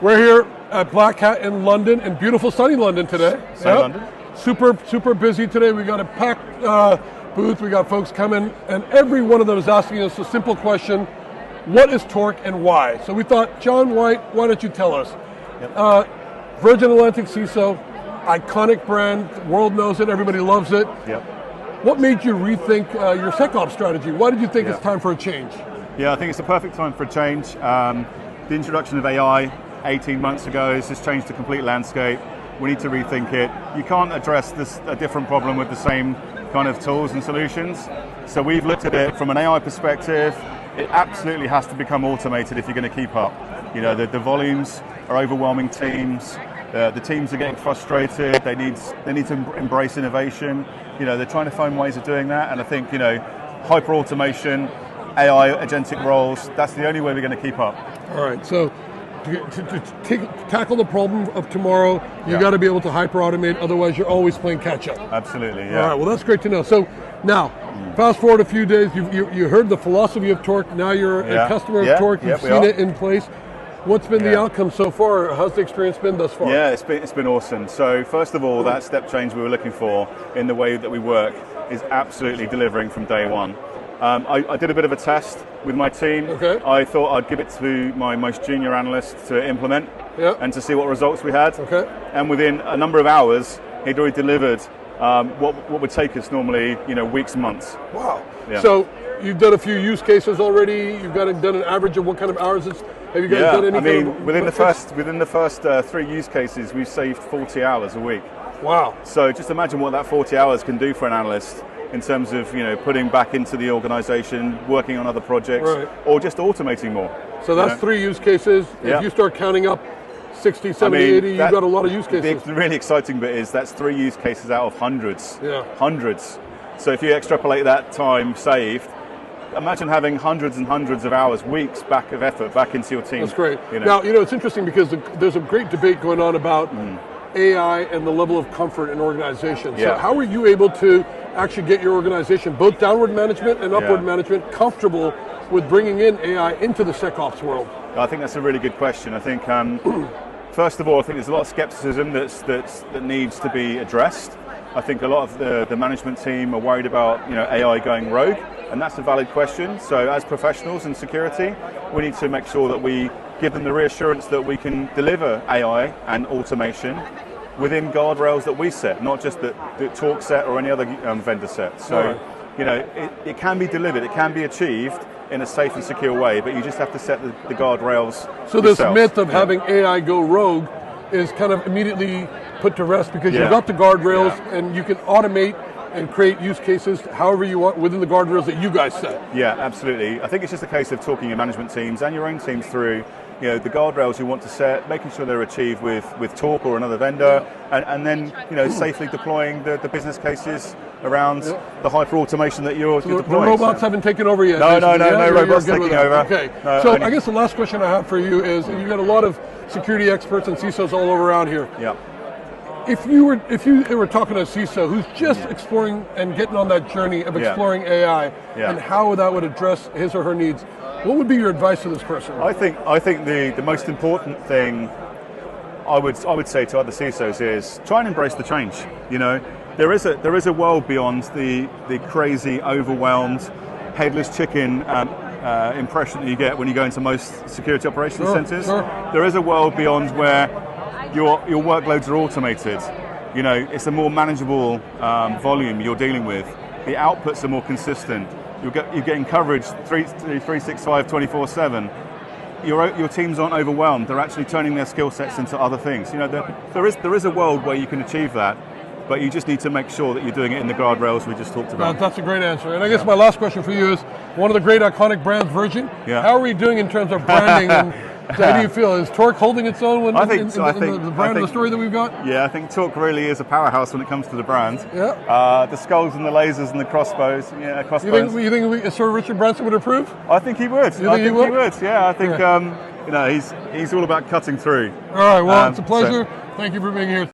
We're here at Black Hat in London, in beautiful sunny London today. Sunny London. Super busy today. We got a packed booth. We got folks coming, and every one of them is asking us a simple question: what is Torq and why? So we thought, John White, why don't you tell us? Yep. Virgin Atlantic CISO, iconic brand, the world knows it, everybody loves it. Yep. What made you rethink your SecOps strategy? Why did you think it's time for a change? Yeah, I think it's the perfect time for a change. The introduction of AI 18 months ago has just changed the complete landscape. We need to rethink it. You can't address a different problem with the same kind of tools and solutions. So we've looked at it from an AI perspective. It absolutely has to become automated if you're going to keep up. You know, the volumes are overwhelming teams. The teams are getting frustrated. They need to embrace innovation. You know, they're trying to find ways of doing that. And I think, you know, hyper automation, AI, agentic roles, that's the only way we're going to keep up. All right, so to tackle the problem of tomorrow, you got to be able to hyper automate, otherwise you're always playing catch up. Absolutely, yeah. All right, well that's great to know. So now, fast forward a few days, you heard the philosophy of Torq, now you're a customer of Torq, you've seen it in place. What's been the outcome so far? How's the experience been thus far? Yeah, it's been awesome. So first of all, that step change we were looking for in the way that we work is absolutely delivering from day one. I did a bit of a test with my team. Okay. I thought I'd give it to my most junior analyst to implement and to see what results we had. Okay. And within a number of hours, he'd already delivered what would take us normally, you know, weeks and months. Wow. Yeah. So you've done a few use cases already. You've done an average of what kind of hours it's. Have you guys done anything? I mean, within the first 3 use cases, we've saved 40 hours a week. Wow. So just imagine what that 40 hours can do for an analyst in terms of, you know, putting back into the organization, working on other projects, or just automating more. So that's 3 use cases. If you start counting up 60, 70, 80, you've got a lot of use cases. The really exciting bit is that's 3 use cases out of hundreds. Yeah. Hundreds. So if you extrapolate that time saved, imagine having hundreds and hundreds of hours, weeks back of effort back into your team. That's great. You know. Now, you know, it's interesting because there's a great debate going on about AI and the level of comfort in organizations. So how are you able to actually get your organization, both downward management and upward management, comfortable with bringing in AI into the SecOps world? I think that's a really good question. I think, first of all, I think there's a lot of skepticism that needs to be addressed. I think a lot of the management team are worried about, you know, AI going rogue, and that's a valid question. So as professionals in security, we need to make sure that we give them the reassurance that we can deliver AI and automation within guardrails that we set, not just that Torq set or any other vendor set. So, you know, it can be delivered, it can be achieved in a safe and secure way, but you just have to set the guardrails. So this myth of having AI go rogue is kind of immediately put to rest because you've got the guardrails and you can automate and create use cases however you want within the guardrails that you guys set. Yeah, absolutely. I think it's just a case of talking your management teams and your own teams through, you know, the guardrails you want to set, making sure they're achieved with Torq or another vendor, and then, you know, safely deploying the business cases around the hyper automation that you're deploying. The robots haven't taken over yet. No robots taking over. Okay. So I guess the last question I have for you is, you've got a lot of security experts and CISOs all over around here. Yeah. If you were talking to a CISO who's just exploring and getting on that journey of exploring AI and how that would address his or her needs, what would be your advice to this person? I think the most important thing I would say to other CISOs is try and embrace the change. You know, there is a world beyond the crazy, overwhelmed, headless chicken impression that you get when you go into most security operations centers. There is a world beyond where your workloads are automated. You know, it's a more manageable volume you're dealing with. The outputs are more consistent. You're getting coverage 365, 24/7. Your teams aren't overwhelmed. They're actually turning their skill sets into other things. You know, there is a world where you can achieve that, but you just need to make sure that you're doing it in the guardrails we just talked about. That's a great answer. And I guess my last question for you is, one of the great iconic brands, Virgin, how are we doing in terms of branding? And how do you feel? Is Torq holding its own in the brand of the story that we've got? Yeah, I think Torq really is a powerhouse when it comes to the brand. Yeah. The skulls and the lasers and the crossbows. Yeah, crossbows. You think Sir Richard Branson would approve? I think he would. I think he would. Yeah, I think you know, he's all about cutting through. All right. Well, it's a pleasure. Thank you for being here.